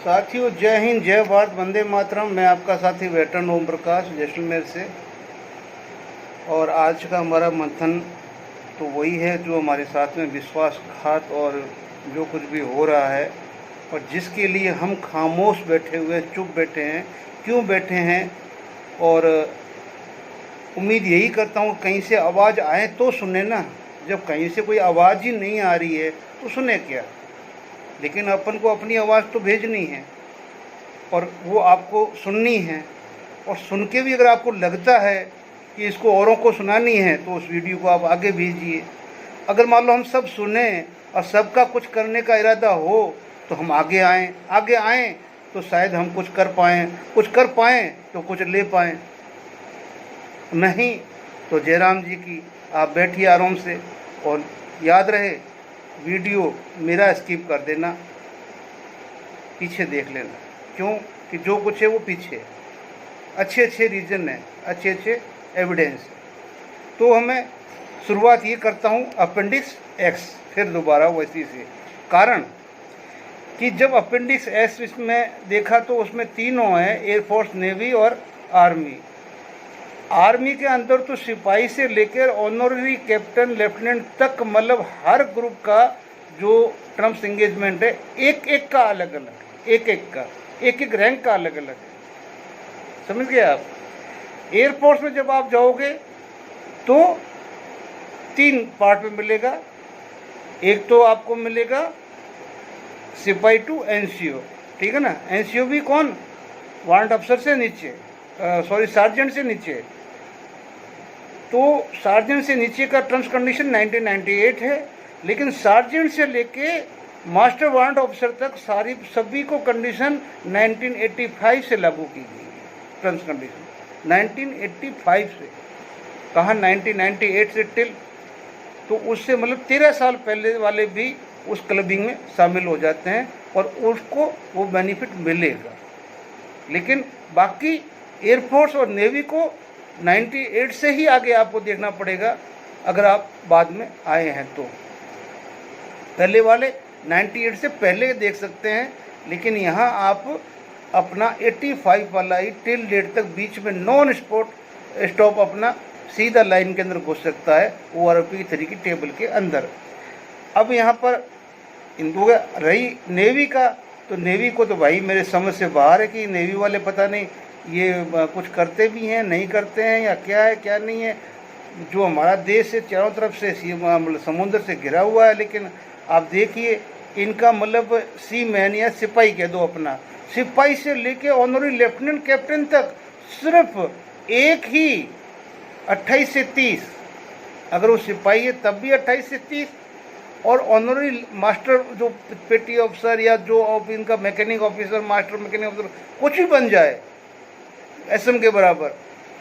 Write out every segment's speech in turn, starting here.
साथियों, जय हिंद, जय भारत, वंदे मातरम। मैं आपका साथी वेटरन ओम प्रकाश जैसलमेर से। और आज का हमारा मंथन तो वही है जो हमारे साथ में विश्वासघात और जो कुछ भी हो रहा है और जिसके लिए हम खामोश बैठे हुए, चुप बैठे हैं। क्यों बैठे हैं? और उम्मीद यही करता हूँ कहीं से आवाज़ आए तो सुने ना। जब कहीं से कोई आवाज़ ही नहीं आ रही है तो सुने क्या। लेकिन अपन को अपनी आवाज़ तो भेजनी है और वो आपको सुननी है। और सुन के भी अगर आपको लगता है कि इसको औरों को सुनानी है तो उस वीडियो को आप आगे भेजिए। अगर मान लो हम सब सुने और सबका कुछ करने का इरादा हो तो हम आगे आएँ तो शायद हम कुछ कर पाएँ तो कुछ ले पाएँ। नहीं तो जयराम जी की आप बैठिए आराम से। और याद रहे, वीडियो मेरा स्किप कर देना, पीछे देख लेना। क्यों कि जो कुछ है वो पीछे है। अच्छे रीज़न है, अच्छे एविडेंस है। तो हमें शुरुआत ये करता हूँ अपेंडिक्स एक्स, फिर दोबारा वैसी से। कारण कि जब अपेंडिक्स एक्स में देखा तो उसमें तीनों हैं, एयरफोर्स, नेवी और आर्मी। आर्मी के अंदर तो सिपाही से लेकर ऑनररी कैप्टन, लेफ्टिनेंट तक, मतलब हर ग्रुप का जो टर्म्स एंगेजमेंट है एक का अलग अलग, एक रैंक का अलग अलग है। समझ गए आप? एयरफोर्स में जब आप जाओगे तो 3 पार्ट में मिलेगा। एक तो आपको मिलेगा सिपाही टू एनसीओ, ठीक है ना। एनसीओ भी कौन? वारंट अफसर से नीचे, सार्जेंट से नीचे। तो सार्जेंट से नीचे का टर्म्स कंडीशन 1998 है, लेकिन सार्जेंट से लेके मास्टर वारंट ऑफिसर तक सभी को कंडीशन 1985 से लागू की गई है। टर्म्स कंडीशन 1985 से, कहाँ 1998 से टिल। तो उससे मतलब 13 साल पहले वाले भी उस क्लबिंग में शामिल हो जाते हैं और उसको वो बेनिफिट मिलेगा। लेकिन बाकी एयरफोर्स और नेवी को 98 से ही आगे आपको देखना पड़ेगा अगर आप बाद में आए हैं तो। पहले वाले 98 से पहले देख सकते हैं, लेकिन यहाँ आप अपना 85 वाला ही टिल डेट तक बीच में नॉन स्टॉप अपना सीधा लाइन के अंदर घुस सकता है ORP 3 की टेबल के अंदर। अब यहाँ पर इनको रही नेवी का, तो नेवी को तो भाई मेरे समझ से बाहर है कि नेवी वाले पता नहीं ये कुछ करते भी हैं, नहीं करते हैं, या क्या है क्या नहीं है। जो हमारा देश है चारों तरफ से समुद्र से घिरा हुआ है, लेकिन आप देखिए इनका मतलब सी मैन या सिपाही कह दो अपना, सिपाही से लेके ऑनरी लेफ्टिनेंट कैप्टन तक सिर्फ एक ही 28 से 30। अगर वो सिपाही है तब भी 28 से 30, और ऑनरी मास्टर जो पेटी ऑफिसर या जो इनका mechanic officer, master mechanic officer कुछ भी बन जाए SM के बराबर,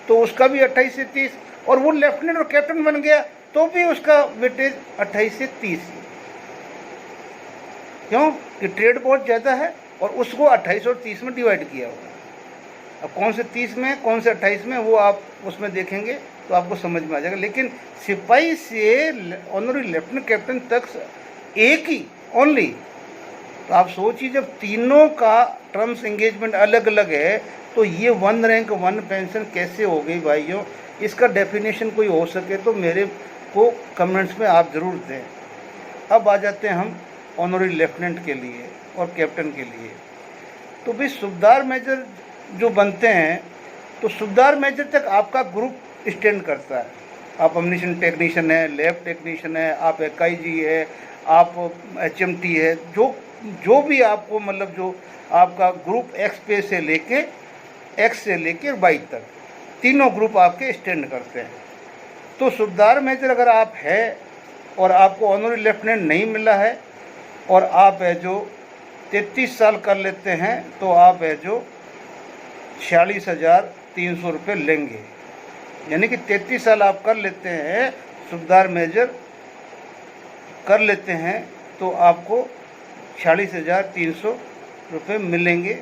तो उसका भी 28 से 30। और वो लेफ्टिनेंट और कैप्टन बन गया तो भी उसका वेटेज 28 से 30। क्यों कि ट्रेड बहुत ज़्यादा है और उसको 28 और 30 में डिवाइड किया हुआ है। अब कौन से 30 में कौन से 28 में वो आप उसमें देखेंगे तो आपको समझ में आ जाएगा। लेकिन सिपाही से ऑनरी लेफ्टिनेंट कैप्टन तक एक ही ओनली। तो आप सोचिए जब तीनों का टर्म्स एंगेजमेंट अलग अलग है तो ये 1 रैंक 1 पेंशन कैसे हो गई भाइयों? इसका डेफिनेशन कोई हो सके तो मेरे को कमेंट्स में आप ज़रूर दें। अब आ जाते हैं हम ऑनरी लेफ्टिनेंट के लिए और कैप्टन के लिए। तो भाई सूबेदार मेजर जो बनते हैं तो सूबेदार मेजर तक आपका ग्रुप स्टैंड करता है। आप अम्यूनिशन टेक्नीशियन है, लैब टेक्नीशियन है, आप AIG है, आप HMT है, जो भी आपको मतलब जो आपका ग्रुप X से लेके Y तक तीनों ग्रुप आपके स्टैंड करते हैं। तो सूबेदार मेजर अगर आप है और आपको ऑनरी लेफ्टिनेंट नहीं मिला है और आप है जो 33 साल कर लेते हैं तो आप है जो 46,300 रुपये लेंगे। यानी कि 33 साल आप कर लेते हैं, सूबेदार मेजर कर लेते हैं तो आपको 46,300 रुपये मिलेंगे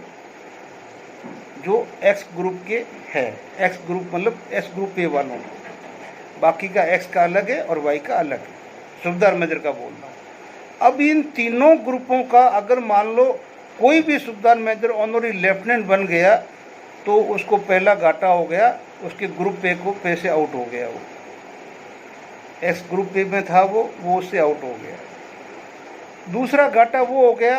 जो X ग्रुप के है। X ग्रुप मतलब S ग्रुप पे वालों, बाकी का X का अलग है और Y का अलग है। सूबेदार मेजर का बोल रहा हूँ। अब इन तीनों ग्रुपों का अगर मान लो कोई भी सूबेदार मेजर ऑनरी लेफ्टिनेंट बन गया तो उसको पहला घाटा हो गया, उसके ग्रुप पे को पे से आउट हो गया। वो एक्स ग्रुप पे में था वो उससे आउट हो गया। दूसरा घाटा वो हो गया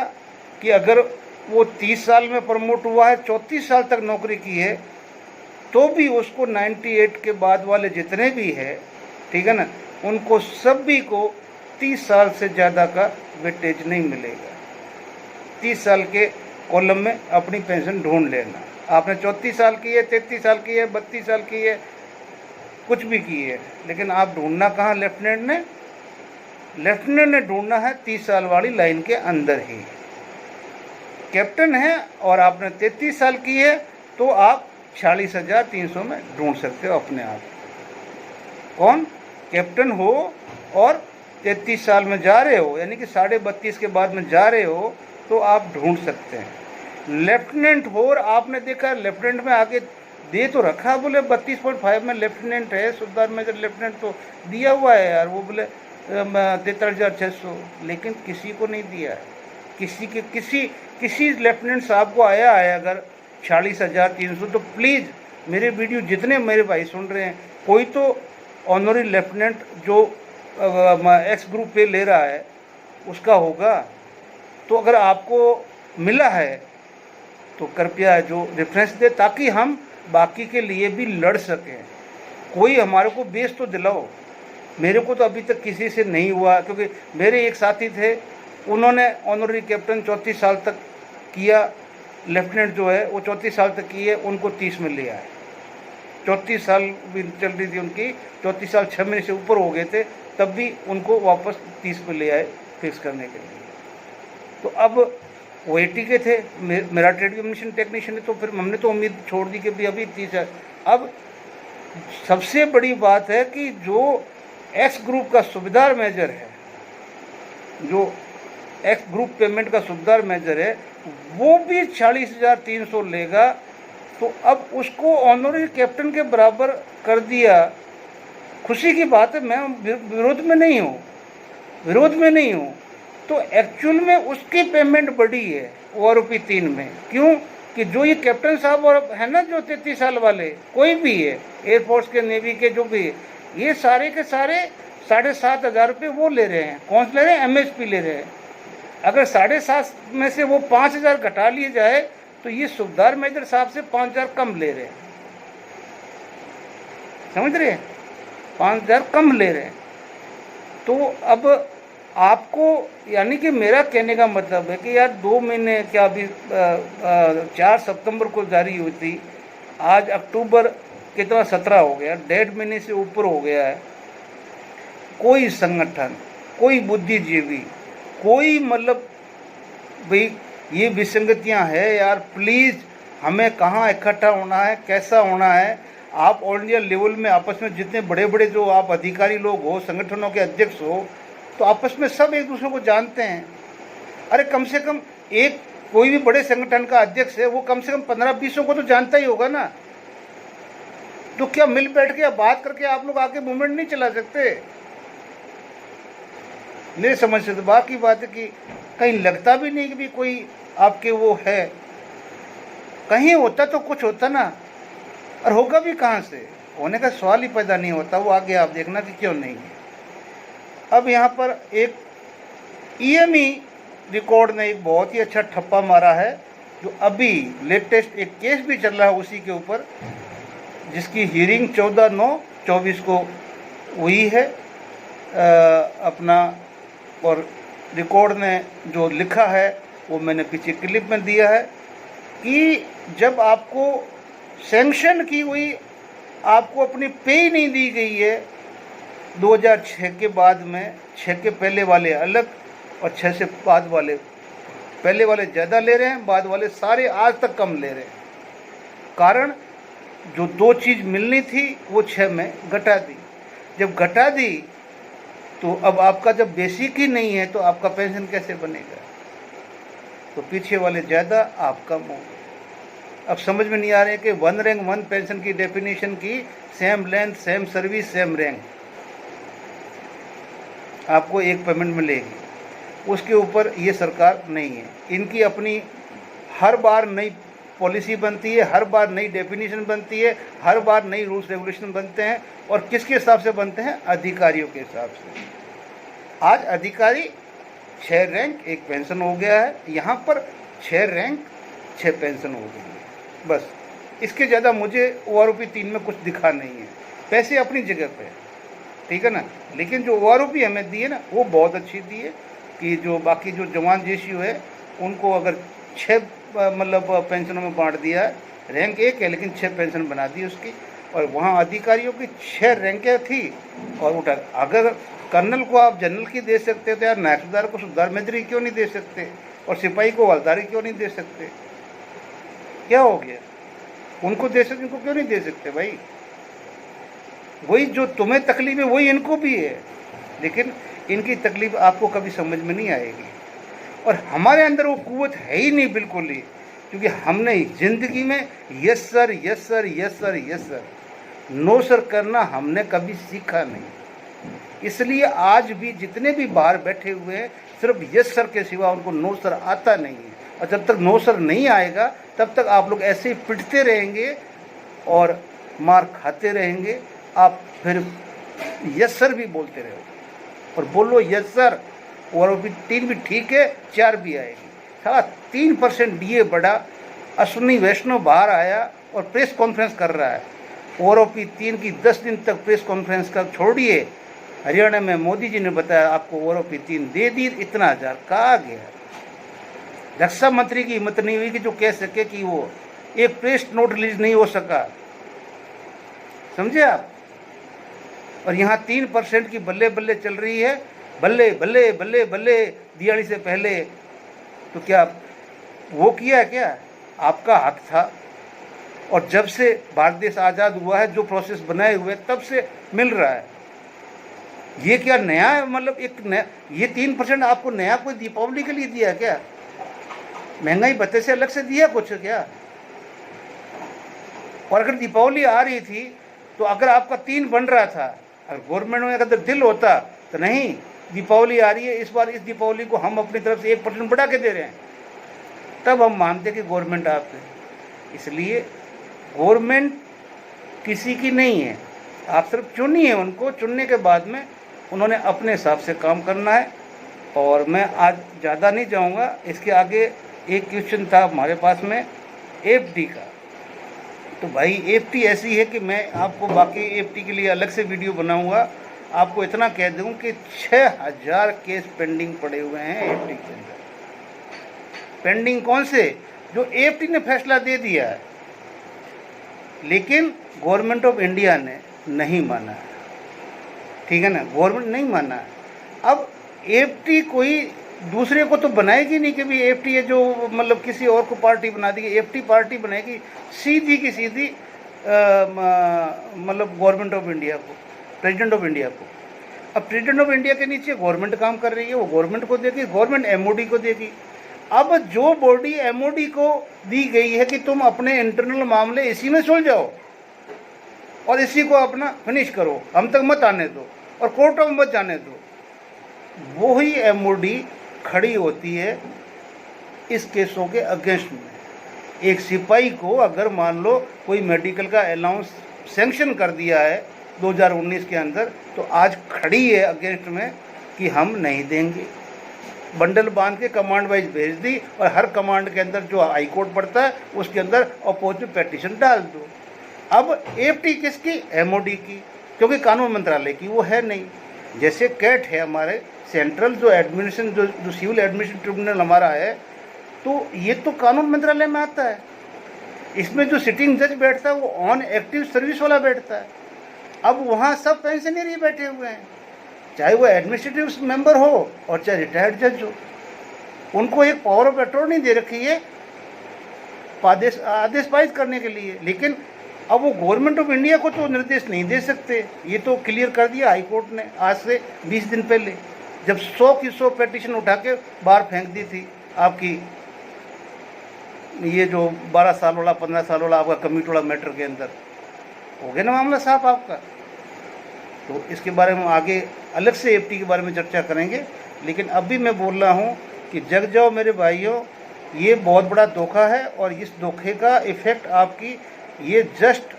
कि अगर वो 30 साल में प्रमोट हुआ है, 34 साल तक नौकरी की है, तो भी उसको 98 के बाद वाले जितने भी है, ठीक है ना, उनको सभी को 30 साल से ज़्यादा का वेटेज नहीं मिलेगा। 30 साल के कॉलम में अपनी पेंशन ढूंढ लेना। आपने 34 साल की है, 33 साल की है, 32 साल की है, कुछ भी की है, लेकिन आप ढूंढना कहाँ लेफ्टिनेंट ने ढूंढना है 30 साल वाली लाइन के अंदर ही। कैप्टन है और आपने 33 साल की है तो आप 46,300 में ढूंढ सकते हो अपने आप। कौन? कैप्टन हो और 33 साल में जा रहे हो, यानी कि 32.5 के बाद में जा रहे हो, तो आप ढूंढ सकते हैं। लेफ्टिनेंट हो और आपने देखा लेफ्टिनेंट में आगे दे तो रखा, बोले 32.5 में लेफ्टिनेंट है, सूबेदार मेजर लेफ्टिनेंट तो दिया हुआ है यार, वो बोले 43,600, लेकिन किसी को नहीं दिया है। किसी लेफ्टिनेंट साहब को आया है अगर 46,300, तो प्लीज़ मेरे वीडियो जितने मेरे भाई सुन रहे हैं, कोई तो ऑनरी लेफ्टिनेंट जो एक्स ग्रुप पे ले रहा है उसका होगा। तो अगर आपको मिला है तो कृपया जो रेफरेंस दे, ताकि हम बाकी के लिए भी लड़ सकें। कोई हमारे को बेस तो दिलाओ। मेरे को तो अभी तक किसी से नहीं हुआ, क्योंकि मेरे एक साथी थे, उन्होंने ऑनरी कैप्टन 34 साल तक किया, लेफ्टिनेंट जो है वो 34 साल तक की है, उनको 30 में लिया है। 34 साल भी चल रही थी उनकी, 34 साल 6 महीने से ऊपर हो गए थे, तब भी उनको वापस 30 पे ले आए फिक्स करने के लिए। तो अब वो 80 के थे, मेरा ट्रेड यूनियन टेक्नीशियन है, तो फिर हमने तो उम्मीद छोड़ दी कि भी अभी 30 है। अब सबसे बड़ी बात है कि जो एक्स ग्रुप का सूबेदार मेजर है, जो एक्स ग्रुप पेमेंट का सूबेदार मेजर है, वो भी 46,300 लेगा। तो अब उसको ऑनरी कैप्टन के बराबर कर दिया। खुशी की बात है, मैं विरोध में नहीं हूँ। तो एक्चुअल में उसकी पेमेंट बढ़ी है ORP 3 में। क्यों? कि जो ये कैप्टन साहब और है ना, जो 33 साल वाले कोई भी है, एयरफोर्स के, नेवी के, जो भी है, ये सारे के सारे 7,500 रुपये वो ले रहे हैं। कौन से ले रहे हैं? MSP ले रहे हैं। अगर 7,500 में से वो 5,000 घटा लिए जाए तो ये सूबेदार मेजर साहब से 5,000 कम ले रहे हैं। समझ रहे हैं? 5,000 कम ले रहे हैं। तो अब आपको, यानी कि मेरा कहने का मतलब है कि यार 2 महीने क्या, अभी 4 सितंबर को जारी हुई थी, आज अक्टूबर कितना 17 हो गया, 1.5 महीने से ऊपर हो गया है। कोई संगठन, कोई बुद्धिजीवी, कोई मतलब भाई ये विसंगतियां है यार, प्लीज़ हमें कहाँ इकट्ठा होना है, कैसा होना है। आप ऑल इंडिया लेवल में आपस में जितने बड़े बड़े जो आप अधिकारी लोग हो, संगठनों के अध्यक्ष हो, तो आपस में सब एक दूसरे को जानते हैं। अरे कम से कम एक कोई भी बड़े संगठन का अध्यक्ष है, वो कम से कम 15-20 को तो जानता ही होगा ना। तो क्या मिल बैठ के या बात करके आप लोग आगे मूवमेंट नहीं चला सकते? मेरे समझ से तो बाकी बात है कि कहीं लगता भी नहीं कि भी कोई आपके वो है। कहीं होता तो कुछ होता ना, और होगा भी कहाँ से, होने का सवाल ही पैदा नहीं होता। वो आगे आप देखना कि क्यों नहीं है। अब यहाँ पर एक EME रिकॉर्ड ने एक बहुत ही अच्छा ठप्पा मारा है, जो अभी लेटेस्ट एक केस भी चल रहा है उसी के ऊपर, जिसकी हियरिंग 14/9/24 को हुई है अपना। और रिकॉर्ड ने जो लिखा है वो मैंने पीछे क्लिप में दिया है कि जब आपको सैंक्शन की हुई, आपको अपनी पे ही नहीं दी गई है 2006 के बाद में, 6 के पहले वाले अलग और 6 से बाद वाले, पहले वाले ज़्यादा ले रहे हैं, बाद वाले सारे आज तक कम ले रहे हैं। कारण जो 2 चीज़ मिलनी थी वो 6 में घटा दी। जब घटा दी तो अब आपका जब बेसिक ही नहीं है तो आपका पेंशन कैसे बनेगा? तो पीछे वाले ज़्यादा, आप कम हो गए। अब समझ में नहीं आ रहे कि 1 रैंक 1 पेंशन की डेफिनेशन की, same length, same service, same rank, आपको एक पेमेंट मिलेगी। उसके ऊपर ये सरकार नहीं है। इनकी अपनी हर बार नई पॉलिसी बनती है, हर बार नई डेफिनेशन बनती है, हर बार नई रूल्स रेगुलेशन बनते हैं। और किसके हिसाब से बनते हैं? अधिकारियों के हिसाब से। आज अधिकारी 6 रैंक 1 पेंशन हो गया है, यहाँ पर 6 रैंक 6 पेंशन हो गई है, बस। इसके ज़्यादा मुझे OROP 3 में कुछ दिखा नहीं है। पैसे अपनी जगह पे, ठीक है ना, लेकिन जो OROP हमें दी है ना, वो बहुत अच्छी दी है कि जो बाकी जो जवान JCU है उनको अगर 6 मतलब पेंशनों में बांट दिया है। रैंक 1 है लेकिन 6 पेंशन बना दी उसकी। और वहाँ अधिकारियों की 6 रैंकें थी और उठा। अगर कर्नल को आप जनरल की दे सकते तो यार नायब सूबेदार को सूबेदार मेजरी क्यों नहीं दे सकते? और सिपाही को हवलदारी क्यों नहीं दे सकते? क्या हो गया? उनको दे सकते, इनको क्यों नहीं दे सकते भाई? वही जो तुम्हें तकलीफ है वही इनको भी है, लेकिन इनकी तकलीफ आपको कभी समझ में नहीं आएगी। और हमारे अंदर वो कुव्वत है ही नहीं बिल्कुल ही, क्योंकि हमने ज़िंदगी में yes sir yes sir yes sir yes sir, no sir करना हमने कभी सीखा नहीं। इसलिए आज भी जितने भी बाहर बैठे हुए हैं सिर्फ यस सर के सिवा उनको नो सर आता नहीं है। और जब तक नो सर नहीं आएगा तब तक आप लोग ऐसे ही पिटते रहेंगे और मार खाते रहेंगे। आप फिर यस सर भी बोलते रहोगे और बोलो यस सर। OROP 3 भी ठीक है, 4 भी आएगी। साला 3% DA बढ़ा, अश्विनी वैष्णव बाहर आया और प्रेस कॉन्फ्रेंस कर रहा है। OROP 3 की 10 दिन तक प्रेस कॉन्फ्रेंस का छोड़िए। हरियाणा में मोदी जी ने बताया आपको OROP 3 दे दी, इतना हज़ार कहा गया। रक्षा मंत्री की हिम्मत नहीं हुई कि जो कह सके कि वो एक प्रेस नोट रिलीज नहीं हो सका, समझे आप? और यहाँ 3% की बल्ले बल्ले चल रही है, बल्ले बल्ले बल्ले बल्ले दिवाली से पहले। तो क्या वो किया क्या? आपका हक था। और जब से भारत देश आज़ाद हुआ है जो प्रोसेस बनाए हुए तब से मिल रहा है। ये क्या नया है? मतलब एक नया, ये 3% आपको नया कोई दीपावली के लिए दिया क्या? महंगाई भत्ते से अलग से दिया कुछ क्या? और अगर दीपावली आ रही थी तो अगर आपका 3 बन रहा था, अगर गवर्नमेंट में अगर दिल होता तो नहीं, दीपावली आ रही है इस बार, इस दीपावली को हम अपनी तरफ से 1% बढ़ा के दे रहे हैं, तब हम मानते कि गवर्नमेंट आप है। इसलिए गवर्नमेंट किसी की नहीं है, आप सिर्फ चुनिए उनको। चुनने के बाद में उन्होंने अपने हिसाब से काम करना है। और मैं आज ज़्यादा नहीं जाऊंगा, इसके आगे एक क्वेश्चन था हमारे पास में AFT का। तो भाई AFT ऐसी है कि मैं आपको बाकी AFT के लिए अलग से वीडियो बनाऊंगा। आपको इतना कह दूं कि 6000 केस पेंडिंग पड़े हुए हैं AFT के अंदर। पेंडिंग कौन से? जो AFT ने फैसला दे दिया है लेकिन गवर्नमेंट ऑफ इंडिया ने नहीं माना है, ठीक है ना, गवर्नमेंट नहीं माना है। अब AFT कोई दूसरे को तो बनाएगी नहीं कि भी AFT है जो मतलब किसी और को पार्टी बना देगी। AFT पार्टी बनेगी सीधी की सीधी मतलब गवर्नमेंट ऑफ इंडिया को, प्रेसिडेंट ऑफ इंडिया को। अब प्रेसिडेंट ऑफ इंडिया के नीचे गवर्नमेंट काम कर रही है, वो गवर्नमेंट को देगी, गवर्नमेंट MOD को देगी। अब जो बॉडी MOD को दी गई है कि तुम अपने इंटरनल मामले इसी में सुलझाओ जाओ और इसी को अपना फिनिश करो, हम तक मत आने दो और कोर्टों में मत जाने दो, वही MOD खड़ी होती है इस केसों के अगेंस्ट में। एक सिपाही को अगर मान लो कोई मेडिकल का अलाउंस सैंक्शन कर दिया है 2019 के अंदर, तो आज खड़ी है अगेंस्ट में कि हम नहीं देंगे। बंडल बांध के कमांड वाइज भेज दी और हर कमांड के अंदर जो हाई कोर्ट पड़ता है उसके अंदर अपोजिट पेटिशन डाल दो। अब AFT किसकी? MOD की, क्योंकि कानून मंत्रालय की वो है नहीं। जैसे कैट है हमारे सेंट्रल जो एडमिनिस्ट्रेशन जो सिविल एडमिनिस्ट्रेशन ट्रिब्यूनल हमारा है, तो ये तो कानून मंत्रालय में आता है। इसमें जो सिटिंग जज बैठता है वो ऑन एक्टिव सर्विस वाला बैठता है। अब वहाँ सब पेंशनर ही बैठे हुए हैं, चाहे वो एडमिनिस्ट्रेटिव मेंबर हो और चाहे रिटायर्ड जज हो। उनको एक पावर ऑफ अटॉर्नी दे रखी है आदेश पारित करने के लिए, लेकिन अब वो गवर्नमेंट ऑफ इंडिया को तो निर्देश नहीं दे सकते। ये तो क्लियर कर दिया हाई कोर्ट ने आज से 20 दिन पहले, जब 100 की 100 पेटिशन उठा के बाहर फेंक दी थी आपकी ये जो 12 साल वाला 15 साल वाला आपका कम्यूट वाला मैटर के अंदर। हो गया ना मामला साफ आपका। तो इसके बारे में आगे अलग से AFT के बारे में चर्चा करेंगे, लेकिन अभी मैं बोल रहा हूँ कि जग जाओ मेरे भाइयों ये बहुत बड़ा धोखा है और इस धोखे का इफ़ेक्ट आपकी ये जस्ट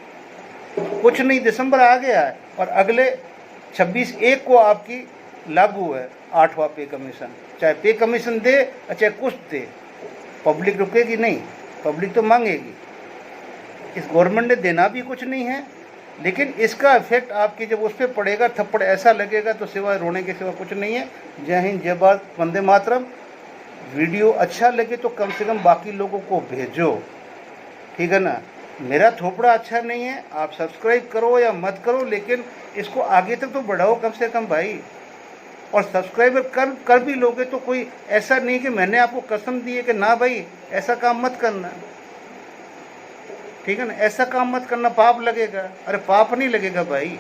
कुछ नहीं, दिसंबर आ गया है और अगले 26/1 को आपकी लागू है 8वां पे कमीशन। चाहे पे कमीशन दे चाहे कुछ दे, पब्लिक रुकेगी नहीं, पब्लिक तो मांगेगी। इस गवर्नमेंट ने देना भी कुछ नहीं है, लेकिन इसका इफेक्ट आपकी जब उस पर पड़ेगा, थप्पड़ ऐसा लगेगा तो सिवाय रोने के सिवा कुछ नहीं है। जय हिंद, जय भारत, वंदे मातरम। वीडियो अच्छा लगे तो कम से कम बाकी लोगों को भेजो, ठीक है ना। मेरा थोपड़ा अच्छा नहीं है, आप सब्सक्राइब करो या मत करो, लेकिन इसको आगे तक तो बढ़ाओ कम से कम भाई। और सब्सक्राइबर कर भी लोगे तो कोई ऐसा नहीं कि मैंने आपको कसम दी है कि ना भाई ऐसा काम मत करना, ठीक है ना, ऐसा काम मत करना, पाप लगेगा। अरे पाप नहीं लगेगा भाई,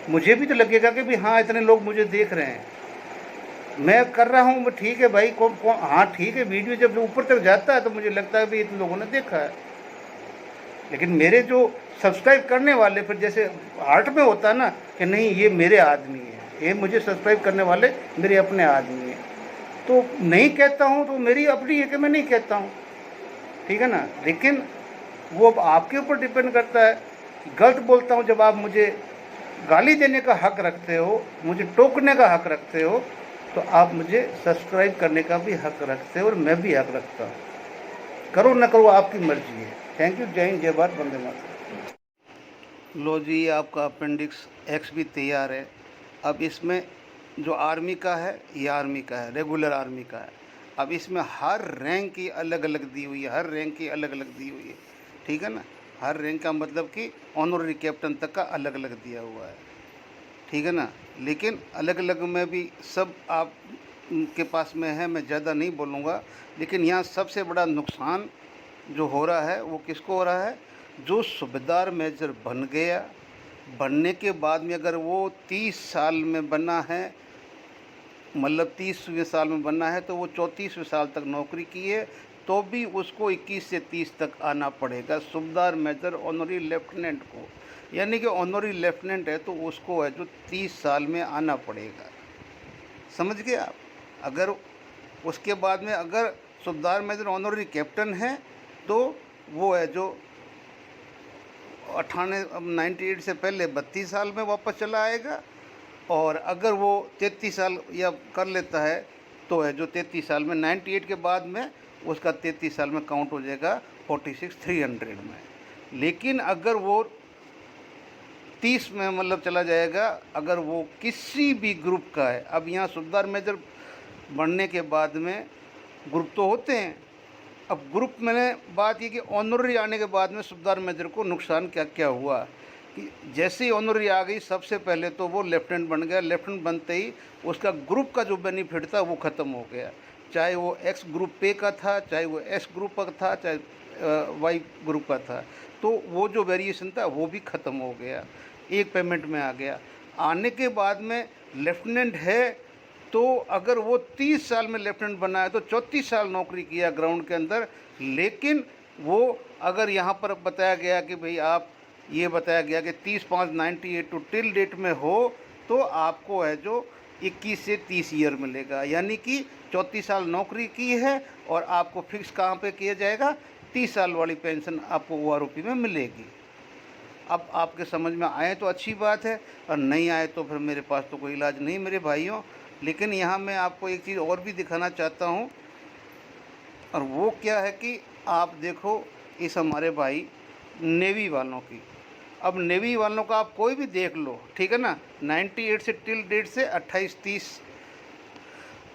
मुझे भी तो लगेगा कि भाई हाँ इतने लोग मुझे देख रहे हैं, मैं कर रहा हूँ, ठीक है भाई। हाँ ठीक है, वीडियो जब ऊपर तक जाता है तो मुझे लगता है भाई इतने लोगों ने देखा है। लेकिन मेरे जो सब्सक्राइब करने वाले फिर जैसे हार्ट में होता है ना कि नहीं ये मेरे आदमी है, ये मुझे सब्सक्राइब करने वाले मेरे अपने आदमी हैं, तो नहीं कहता हूँ तो मेरी अपनी है कि मैं नहीं कहता हूँ, ठीक है ना। लेकिन वो अब आपके ऊपर डिपेंड करता है। गलत बोलता हूँ जब आप मुझे गाली देने का हक रखते हो, मुझे टोकने का हक रखते हो, तो आप मुझे सब्सक्राइब करने का भी हक रखते हो और मैं भी हक रखता हूँ। करो ना करो आपकी मर्जी है। थैंक यू, जय हिंद, जय भारत, वंदे मातरम। लो जी, आपका अपेंडिक्स एक्स भी तैयार है। अब इसमें जो आर्मी का है ये आर्मी का है, रेगुलर आर्मी का है। अब इसमें हर रैंक की अलग अलग दी हुई है, हर रैंक की अलग अलग दी हुई है, ठीक है ना। हर रैंक का मतलब कि ऑनररी कैप्टन तक का अलग अलग दिया हुआ है, ठीक है ना। लेकिन अलग अलग में भी सब आप के पास में है, मैं ज़्यादा नहीं बोलूँगा। लेकिन यहाँ सबसे बड़ा नुकसान जो हो रहा है वो किसको हो रहा है, जो सूबेदार मेजर बन गया, बनने के बाद में अगर वो 30 साल में बना है, मतलब 30वें साल में बनना है, तो वो 34वें साल तक नौकरी की है तो भी उसको 21 से 30 तक आना पड़ेगा सूबेदार मेजर ऑनरी लेफ्टिनेंट को। यानी कि ऑनरी लेफ्टिनेंट है तो उसको है जो 30 साल में आना पड़ेगा, समझ गए आप। अगर उसके बाद में अगर सूबेदार मेजर ऑनरी कैप्टन है तो वो है जो 98 से पहले 32 साल में वापस चला आएगा, और अगर वो 33 साल या कर लेता है तो है जो 33 साल में 98 के बाद में उसका 33 साल में काउंट हो जाएगा 46,300 में। लेकिन अगर वो 30 में मतलब चला जाएगा, अगर वो किसी भी ग्रुप का है। अब यहाँ सूबेदार मेजर बनने के बाद में ग्रुप तो होते हैं। अब ग्रुप मैंने बात ये कि ऑनररी आने के बाद में सूबेदार मेजर को नुकसान क्या क्या हुआ कि जैसे ही ऑनररी आ गई सबसे पहले तो वो लेफ्टिनेंट बन गया। लेफ्टिनेंट बनते ही उसका ग्रुप का जो बेनिफिट था वो ख़त्म हो गया, चाहे वो एक्स ग्रुप पे का था, चाहे वो एस ग्रुप का था, चाहे वाई ग्रुप का था, तो वो जो वेरिएशन था वो भी ख़त्म हो गया, एक पेमेंट में आ गया। आने के बाद में लेफ्टिनेंट है तो अगर वो 30 साल में लेफ्टिनेंट बना है तो 34 साल नौकरी किया ग्राउंड के अंदर। लेकिन वो अगर यहाँ पर बताया गया कि भाई आप ये बताया गया कि 30/5/98 टू टिल डेट में हो तो आपको है जो 21 से 30 ईयर मिलेगा, यानी कि 34 साल नौकरी की है और आपको फिक्स कहाँ पे किया जाएगा, 30 साल वाली पेंशन आपको OROP में मिलेगी। अब आपके समझ में आए तो अच्छी बात है, और नहीं आए तो फिर मेरे पास तो कोई इलाज नहीं मेरे भाइयों। लेकिन यहाँ मैं आपको एक चीज़ और भी दिखाना चाहता हूँ, और वो क्या है कि आप देखो इस हमारे भाई नेवी वालों की। अब नेवी वालों का आप कोई भी देख लो, ठीक है ना, 98 से टिल डेट से 28-30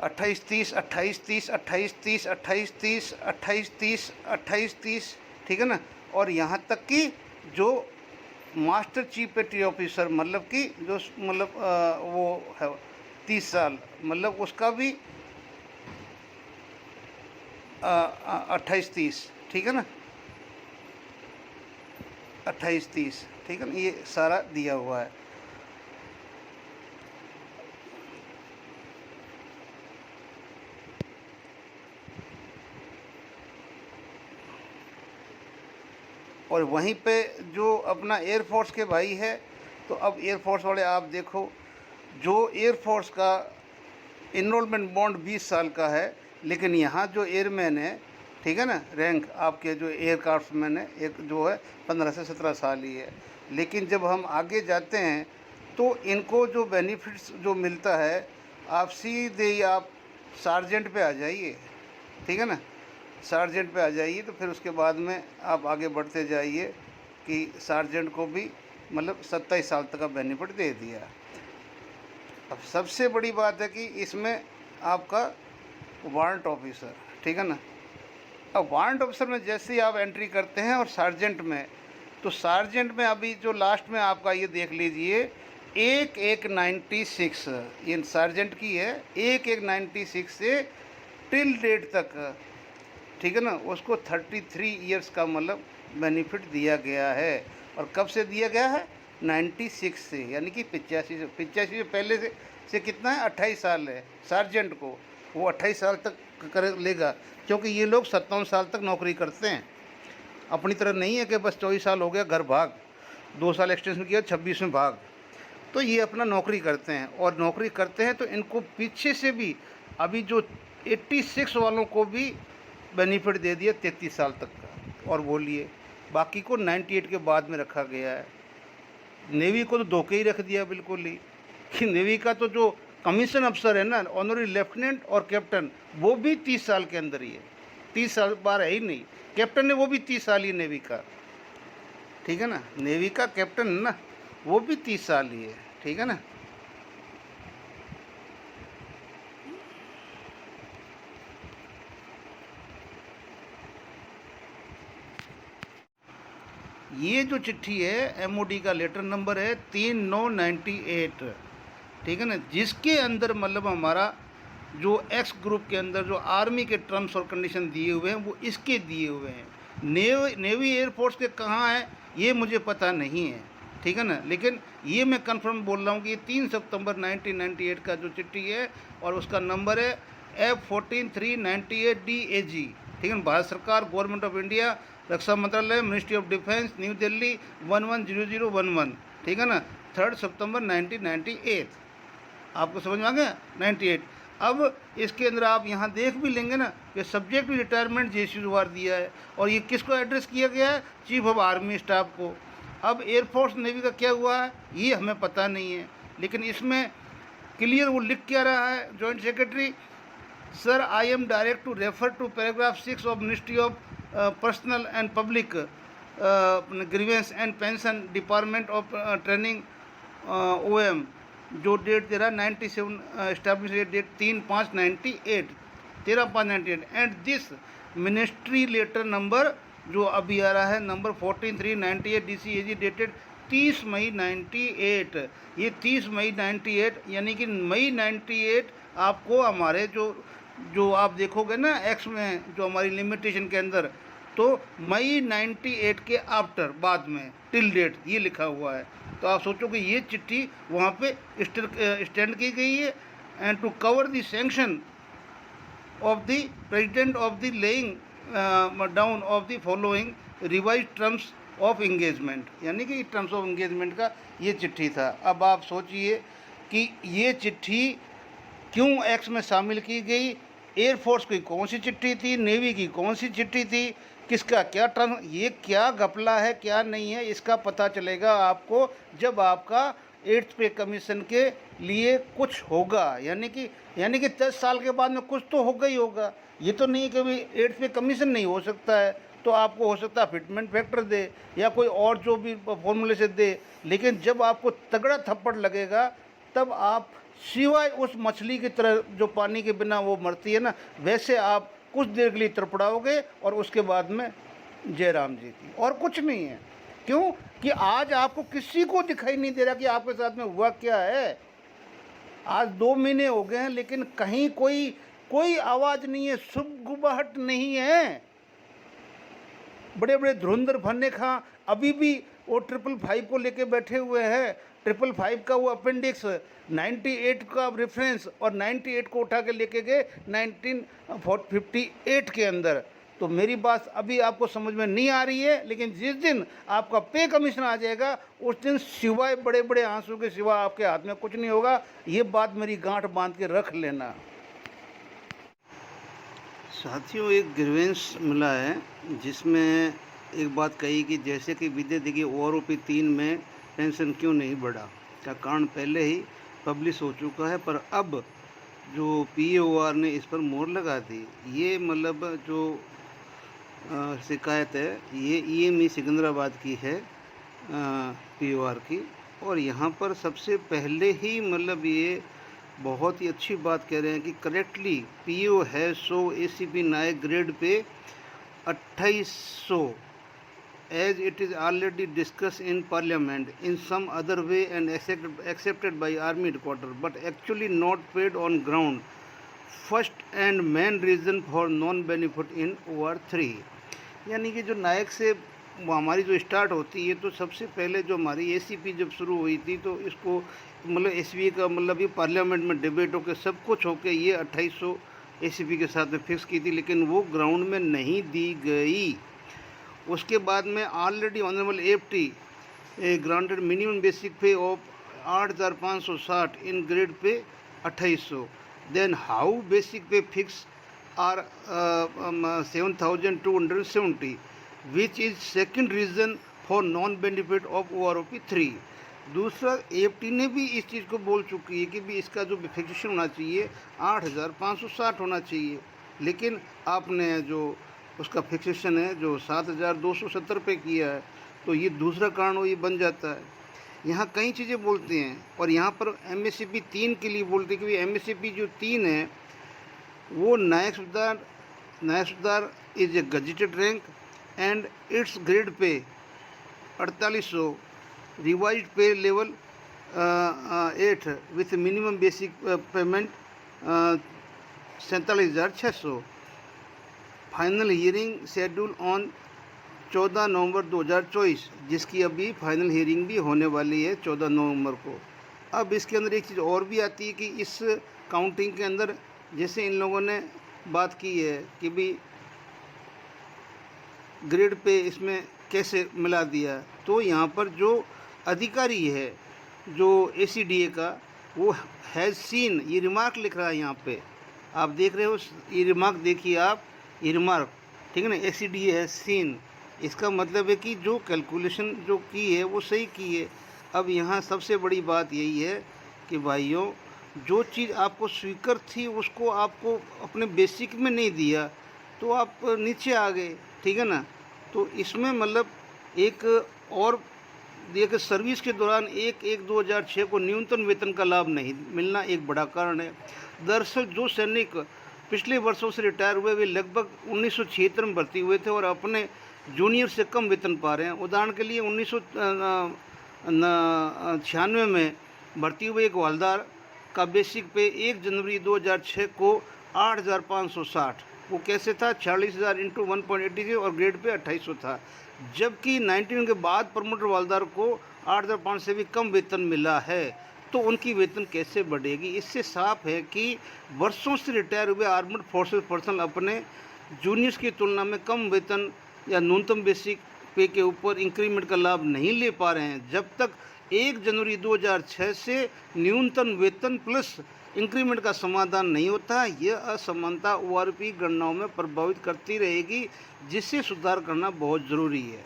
28-30 28-30 28-30 28-30 28-30 28-30, ठीक है ना। और यहाँ तक कि जो मास्टर चीफ पेटी ऑफिसर मतलब कि जो मतलब वो है 30 साल, मतलब उसका भी 28-30, ठीक है ना, 28-30, ठीक है ना, ये सारा दिया हुआ है। और वहीं पे जो अपना एयरफोर्स के भाई है, तो अब एयरफोर्स वाले आप देखो, जो एयरफोर्स का इनरोलमेंट बॉन्ड 20 साल का है, लेकिन यहाँ जो एयरमैन है, ठीक है ना। रैंक आपके जो एयरक्राफ्टमैन है एक जो है 15 से 17 साल ही है। लेकिन जब हम आगे जाते हैं तो इनको जो बेनिफिट्स जो मिलता है, आप सीधे ही आप सार्जेंट पे आ जाइए, ठीक है ना। सार्जेंट पे आ जाइए तो फिर उसके बाद में आप आगे बढ़ते जाइए कि सार्जेंट को भी मतलब 27 साल तक का बेनिफिट दे दिया। अब सबसे बड़ी बात है कि इसमें आपका वारंट ऑफिसर, ठीक है ना। अब वारंट ऑफिसर में जैसे ही आप एंट्री करते हैं और सार्जेंट में, तो सार्जेंट में अभी जो लास्ट में आपका ये देख लीजिए 1196 ये सार्जेंट की है, 1196 से टिल डेट तक, ठीक है ना, उसको 33 ईयर्स का मतलब बेनिफिट दिया गया है। और कब से दिया गया है? 96 से, यानी कि 85 से पहले से कितना है? 28 साल है सार्जेंट को, वो 28 साल तक कर लेगा, क्योंकि ये लोग 57 साल तक नौकरी करते हैं। अपनी तरह नहीं है कि बस 24 साल हो गया घर भाग, 2 साल एक्सटेंशन किया 26 में भाग। तो ये अपना नौकरी करते हैं, और नौकरी करते हैं तो इनको पीछे से भी अभी जो 86 वालों को भी बेनिफिट दे दिया 33 साल तक का, और बोलिए बाकी को 98 के बाद में रखा गया है। नेवी को तो धोखे ही रख दिया बिल्कुल ही, कि नेवी का तो जो कमीशन अफसर है ना, ऑनरी लेफ्टिनेंट और कैप्टन, वो भी 30 साल के अंदर ही है, 30 साल बार है ही नहीं। कैप्टन है वो भी 30 साल ही नेवी का, ठीक है ना। नेवी का कैप्टन है ना, वो भी 30 साल ही है, ठीक है ना। ये जो चिट्ठी है एमओडी का लेटर नंबर है 3998, ठीक है ना, जिसके अंदर मतलब हमारा जो एक्स ग्रुप के अंदर जो आर्मी के टर्म्स और कंडीशन दिए हुए हैं वो इसके दिए हुए हैं। नेवी एयरफोर्स के कहाँ हैं ये मुझे पता नहीं है, ठीक है ना, लेकिन ये मैं कंफर्म बोल रहा हूँ कि ये 3 सितंबर 1998 का जो चिट्ठी है, और उसका नंबर है F14398 DAG, ठीक है। भारत सरकार, गवर्नमेंट ऑफ इंडिया, रक्षा मंत्रालय, ministry of defence, new Delhi 110011, ठीक है ना, 3 सितंबर 1998। आपको समझ में आ गया 98। अब इसके अंदर आप यहाँ देख भी लेंगे ना कि सब्जेक्ट रिटायरमेंट जेसीवार दिया है, और ये किसको एड्रेस किया गया है? चीफ ऑफ आर्मी स्टाफ को। अब एयरफोर्स नेवी का क्या हुआ है ये हमें पता नहीं है, लेकिन इसमें क्लियर वो लिख क्या रहा है joint secretary, sir I am directed to refer to paragraph 6 of ministry of personnel and public grievances and pension department of training OM, जो डेट दे रहा है 97 establish date 3/5/98, 13/5/98, and this ministry letter number जो अभी आ रहा है number 14398 DCAG dated 30 मई 98। ये 30 मई 98 यानी कि मई 98 आपको हमारे जो आप देखोगे ना एक्स में जो हमारी लिमिटेशन के अंदर, तो मई 98 के आफ्टर बाद में टिल डेट ये लिखा हुआ है। तो आप सोचो कि ये चिट्ठी वहाँ पे स्टैंड की गई है, and to cover the sanction of the president of the laying down of the following revise terms of engagement, यानी कि टर्म्स ऑफ इंगेजमेंट का ये चिट्ठी था। अब आप सोचिए कि ये चिट्ठी क्यों एक्स में शामिल की गई, एयरफोर्स की कौन सी चिट्ठी थी, नेवी की कौन सी चिट्ठी थी, किसका क्या टर्म, ये क्या घपला है क्या नहीं है, इसका पता चलेगा आपको जब आपका 8th पे कमीशन के लिए कुछ होगा, यानी कि 10 साल के बाद में कुछ तो होगा ही होगा। ये तो नहीं कि भाई 8th पे कमीशन नहीं हो सकता है, तो आपको हो सकता है फिटमेंट फैक्टर दे या कोई और जो भी फॉर्मूले से दे, लेकिन जब आपको तगड़ा थप्पड़ लगेगा तब आप सिवाय उस मछली की तरह जो पानी के बिना वो मरती है ना, वैसे आप कुछ देर के लिए तड़पड़ाओगे और उसके बाद में जय राम जी की, और कुछ नहीं है। क्यों कि आज आपको किसी को दिखाई नहीं दे रहा कि आपके साथ में हुआ क्या है। आज 2 महीने हो गए हैं लेकिन कहीं कोई आवाज़ नहीं है, सुगबुगाहट नहीं है। बड़े बड़े धुरंधर फन्ने खां अभी भी वो 555 को लेके बैठे हुए हैं। 555 का वो अपेंडिक्स 98 का रेफरेंस और 98 को उठा के लेके गए 1958 के अंदर। तो मेरी बात अभी आपको समझ में नहीं आ रही है, लेकिन जिस दिन आपका पे कमीशन आ जाएगा उस दिन सिवाय बड़े बड़े आंसू के सिवा आपके हाथ में कुछ नहीं होगा। ये बात मेरी गांठ बांध के रख लेना। साथियों, एक ग्रीवेंस मिला है जिसमें एक बात कही कि जैसे कि विद्युत की OROP 3 में पेंशन क्यों नहीं बढ़ा का कारण पहले ही पब्लिश हो चुका है, पर अब जो PAOR ने इस पर मोहर लगा दी। ये मतलब जो शिकायत है ये EME सिकंदराबाद की है, PAOR की। और यहाँ पर सबसे पहले ही मतलब ये बहुत ही अच्छी बात कह रहे हैं कि करेक्टली PO है सो ACP Nayak grade pay 2800 as it is already discussed in parliament in some other way and accepted by army headquarters but actually not paid on ground first and main reason for non benefit in OR3। यानी कि जो नायक से हमारी जो start होती है तो सबसे पहले जो हमारी ACP जब शुरू हुई थी तो इसको मतलब SBA का मतलब ये पार्लियामेंट में डिबेट होकर सब कुछ होकर ये 2800 ACP के साथ में फिक्स की थी, लेकिन वो ग्राउंड में नहीं दी गई। उसके बाद में already honourable AFT granted minimum basic pay of 8560 in grade pay 2800। Then how basic pay fix are 7,270, which is second reason for non-benefit of OROP 3। दूसरा AFT ने भी इस चीज़ को बोल चुकी है कि भी इसका जो फिक्सेशन होना चाहिए 8,560 होना चाहिए, लेकिन आपने जो उसका फिक्सेशन है जो 7,270 पे किया है, तो ये दूसरा कारण वो ये बन जाता है। यहाँ कई चीज़ें बोलते हैं और यहाँ पर MSCP 3 के लिए बोलते हैं कि MSCP जो 3 है वो नायक सुधार is a gazetted rank and it's grade pay 4800 revised पे level 8 with minimum basic payment 47,600। Final hearing schedule on 14 नवंबर 2024, जिसकी अभी फाइनल हियरिंग भी होने वाली है 14 नवंबर को। अब इसके अंदर एक चीज़ और भी आती है कि इस काउंटिंग के अंदर जैसे इन लोगों ने बात की है कि भी ग्रेड पे इसमें कैसे मिला दिया, तो यहाँ पर जो अधिकारी है जो ACDA का वो हैज़ सीन, ये रिमार्क लिख रहा है यहाँ पे, आप देख रहे हो ये रिमार्क, देखिए आप ये रिमार्क, ठीक है ना। ACDA हैज़ सीन, इसका मतलब है कि जो कैलकुलेशन जो की है वो सही की है। अब यहाँ सबसे बड़ी बात यही है कि भाइयों जो चीज़ आपको स्वीकार थी उसको आपको अपने बेसिक में नहीं दिया तो आप नीचे आ गए, ठीक है ना। तो इसमें मतलब एक और एक सर्विस के दौरान 1/1/2006 को न्यूनतम वेतन का लाभ नहीं मिलना एक बड़ा कारण है। दरअसल जो सैनिक पिछले वर्षों से रिटायर हुए वे लगभग 1976 में भर्ती हुए थे और अपने जूनियर से कम वेतन पा रहे हैं। उदाहरण के लिए 1996 में भर्ती हुए एक हवलदार का बेसिक पे 1 जनवरी 2006 को 8,560, वो कैसे था 40,000 इंटू 1.80 और ग्रेड पे 2800 था, जबकि 19 के बाद प्रमोटर हवलदार को 8,500 से भी कम वेतन मिला है। तो उनकी वेतन कैसे बढ़ेगी? इससे साफ है कि वर्षों से रिटायर हुए आर्मड फोर्सेस पर्सनल अपने जूनियर्स की तुलना में कम वेतन या न्यूनतम बेसिक पे के ऊपर इंक्रीमेंट का लाभ नहीं ले पा रहे हैं। जब तक 1 जनवरी 2006 से न्यूनतम वेतन प्लस इंक्रीमेंट का समाधान नहीं होता, यह असमानता ORP गणनाओं में प्रभावित करती रहेगी, जिससे सुधार करना बहुत ज़रूरी है।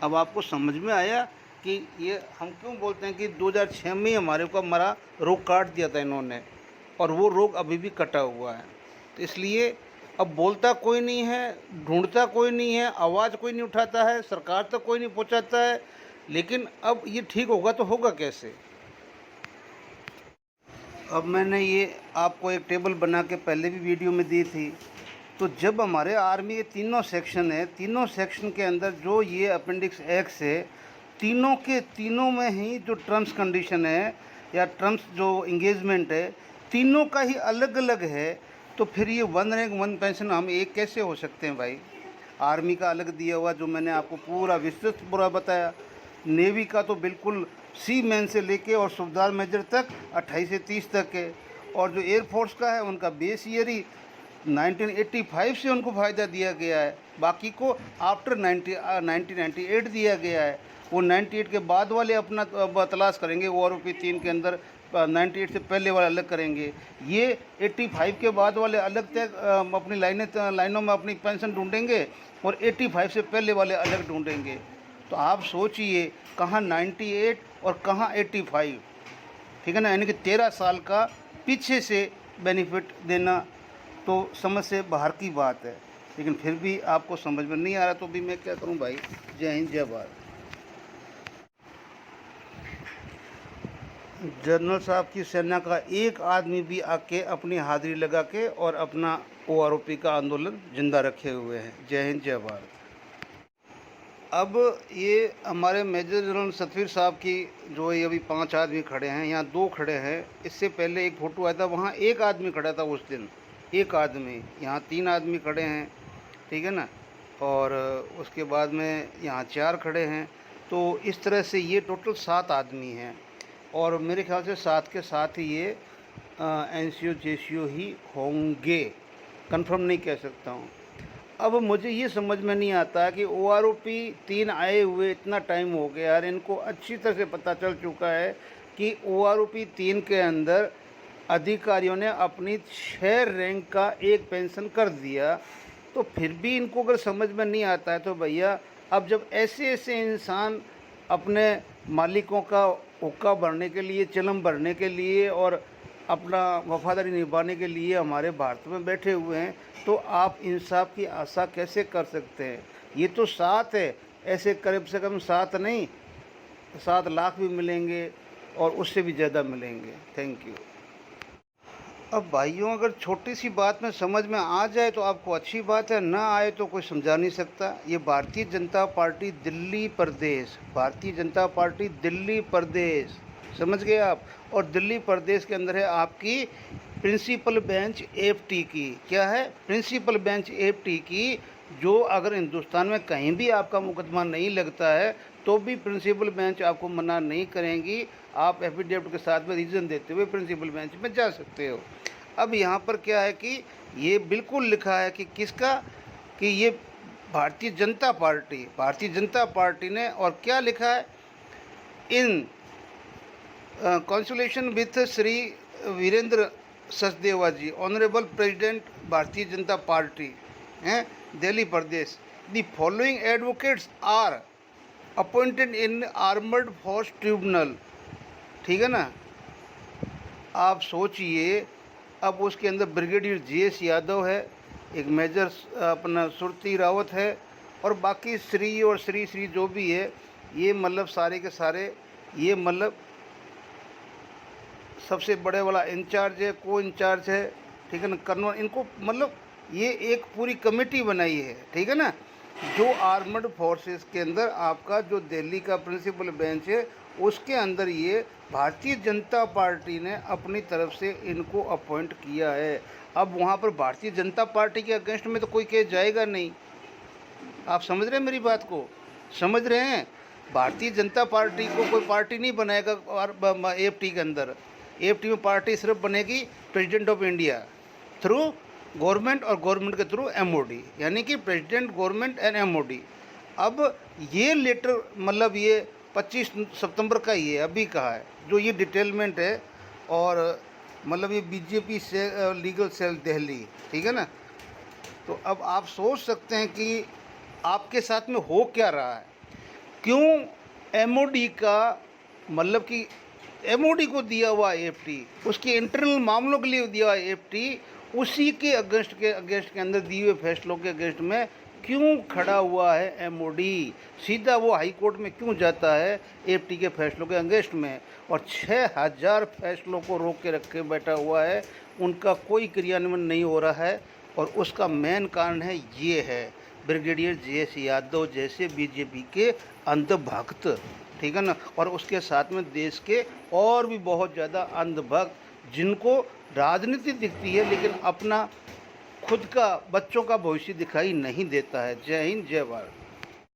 अब आपको समझ में आया कि ये हम क्यों बोलते हैं कि 2006 में ही हमारे को हमारा रोग काट दिया था इन्होंने, और वो रोग अभी भी कटा हुआ है। तो इसलिए अब बोलता कोई नहीं है, ढूंढता कोई नहीं है, आवाज़ कोई नहीं उठाता है, सरकार तक कोई नहीं पहुंचाता है, लेकिन अब ये ठीक होगा तो होगा कैसे? अब मैंने ये आपको एक टेबल बना के पहले भी वीडियो में दी थी। तो जब हमारे आर्मी के तीनों सेक्शन है, तीनों सेक्शन के अंदर जो ये अपेंडिक्स एक्स है, तीनों के तीनों में ही जो टर्म्स कंडीशन है या टर्म्स जो इंगेजमेंट है, तीनों का ही अलग अलग है। तो फिर ये 1 रैंक 1 पेंशन हम एक कैसे हो सकते हैं भाई? आर्मी का अलग दिया हुआ जो मैंने आपको पूरा विस्तृत पूरा बताया, नेवी का तो बिल्कुल सी मैन से लेके और सूबेदार मेजर तक 28 से 30 तक है, और जो एयरफोर्स का है उनका बेस ईयर ही 1985 से उनको फ़ायदा दिया गया है, बाकी को आफ्टर 1998 दिया गया है। वो 98 के बाद वाले अपना तलाश करेंगे ORP 3 के अंदर 98 से पहले वाले अलग करेंगे, ये 85 के बाद वाले अलग तय अपनी लाइनों में अपनी पेंशन ढूंढेंगे और 85 से पहले वाले अलग ढूंढेंगे। तो आप सोचिए कहाँ 98 और कहाँ 85, ठीक है ना, यानी कि 13 साल का पीछे से बेनिफिट देना तो समझ से बाहर की बात है। लेकिन फिर भी आपको समझ में नहीं आ रहा तो भी मैं क्या करूं भाई। जय हिंद जय भारत। जनरल साहब की सेना का एक आदमी भी आके अपनी हाजिरी लगा के और अपना OROP का आंदोलन जिंदा रखे हुए हैं। जय हिंद जय भारत। अब ये हमारे मेजर जनरल सतवीर साहब की जो ये अभी 5 आदमी खड़े हैं, यहाँ 2 खड़े हैं, इससे पहले एक फ़ोटो आया था वहाँ 1 आदमी खड़ा था उस दिन, 1 आदमी, यहाँ 3 आदमी खड़े हैं, ठीक है ना, और उसके बाद में यहाँ 4 खड़े हैं। तो इस तरह से ये टोटल 7 आदमी हैं और मेरे ख्याल से 7 के साथ ही ये NCO JCO ही होंगे, कंफर्म नहीं कह सकता हूँ। अब मुझे ये समझ में नहीं आता कि OROP 3 आए हुए इतना टाइम हो गया यार, इनको अच्छी तरह से पता चल चुका है कि OROP 3 के अंदर अधिकारियों ने अपनी 6 रैंक का एक पेंशन कर दिया, तो फिर भी इनको अगर समझ में नहीं आता है तो भैया अब जब ऐसे ऐसे इंसान अपने मालिकों का हुक्का भरने के लिए, चिलम भरने के लिए और अपना वफादारी निभाने के लिए हमारे भारत में बैठे हुए हैं, तो आप इंसाफ की आशा कैसे कर सकते हैं। ये तो 7 है, ऐसे करीब से कम 7 नहीं 7 लाख भी मिलेंगे और उससे भी ज़्यादा मिलेंगे। Thank you. अब भाइयों अगर छोटी सी बात में समझ में आ जाए तो आपको अच्छी बात है, ना आए तो कोई समझा नहीं सकता। ये भारतीय जनता पार्टी दिल्ली प्रदेश, भारतीय जनता पार्टी दिल्ली प्रदेश, समझ गए आप। और दिल्ली प्रदेश के अंदर है आपकी प्रिंसिपल बेंच FT की, क्या है, प्रिंसिपल बेंच FT की, जो अगर हिंदुस्तान में कहीं भी आपका मुकदमा नहीं लगता है तो भी प्रिंसिपल बेंच आपको मना नहीं करेंगी। आप एफिडेविट के साथ में रीज़न देते हुए प्रिंसिपल बेंच में जा सकते हो। अब यहाँ पर क्या है कि ये बिल्कुल लिखा है कि किसका, कि ये भारतीय जनता पार्टी ने, और क्या लिखा है, in consultation with Shri Virendra Sachdeva ji, honourable president Bharatiya Janata Party हैं Delhi Pradesh, the following advocates are appointed in armed force tribunal, ठीक है ना। आप सोचिए, अब उसके अंदर ब्रिगेडियर GS यादव है, एक मेजर अपना सुरती रावत है और बाकी श्री और श्री जो भी है, ये मतलब सारे के सारे ये मतलब सबसे बड़े वाला इंचार्ज है, को इंचार्ज है, ठीक है ना, कर्नल, इनको मतलब ये एक पूरी कमेटी बनाई है, ठीक है ना, जो आर्मर्ड फोर्सेस के अंदर आपका जो दिल्ली का प्रिंसिपल बेंच है उसके अंदर ये भारतीय जनता पार्टी ने अपनी तरफ से इनको अपॉइंट किया है। अब वहाँ पर भारतीय जनता पार्टी के अगेंस्ट में तो कोई केस जाएगा नहीं। आप समझ रहे हैं मेरी बात को, समझ रहे हैं। भारतीय जनता पार्टी को कोई पार्टी नहीं बनाएगा और FT के अंदर, FT में पार्टी सिर्फ बनेगी president of India through government और गवर्नमेंट के थ्रू MOD, यानी कि प्रेसिडेंट, गवर्नमेंट एंड MOD। अब ये लेटर मतलब ये 25 सितंबर का ही है, अभी कहा है, जो ये डिटेलमेंट है, और मतलब ये BJP से लीगल सेल दिल्ली, ठीक है ना। तो अब आप सोच सकते हैं कि आपके साथ में हो क्या रहा है, क्यों MOD का मतलब कि MOD को दिया हुआ FT, उसके इंटरनल मामलों के लिए दिया हुआ FT, उसी के अगेंस्ट के अंदर दिए हुए फैसलों के अगेंस्ट में क्यों खड़ा हुआ है MOD। सीधा वो हाई कोर्ट में क्यों जाता है FT के फैसलों के अगेंस्ट में, और 6000 फैसलों को रोक के रखे बैठा हुआ है, उनका कोई क्रियान्वयन नहीं हो रहा है। और उसका मेन कारण है ये है ब्रिगेडियर GS यादव जैसे BJP के अंधभक्त, ठीक है ना, और उसके साथ में देश के और भी बहुत ज़्यादा अंधभक्त जिनको राजनीति दिखती है लेकिन अपना खुद का बच्चों का भविष्य दिखाई नहीं देता है। जय हिंद जय भारत।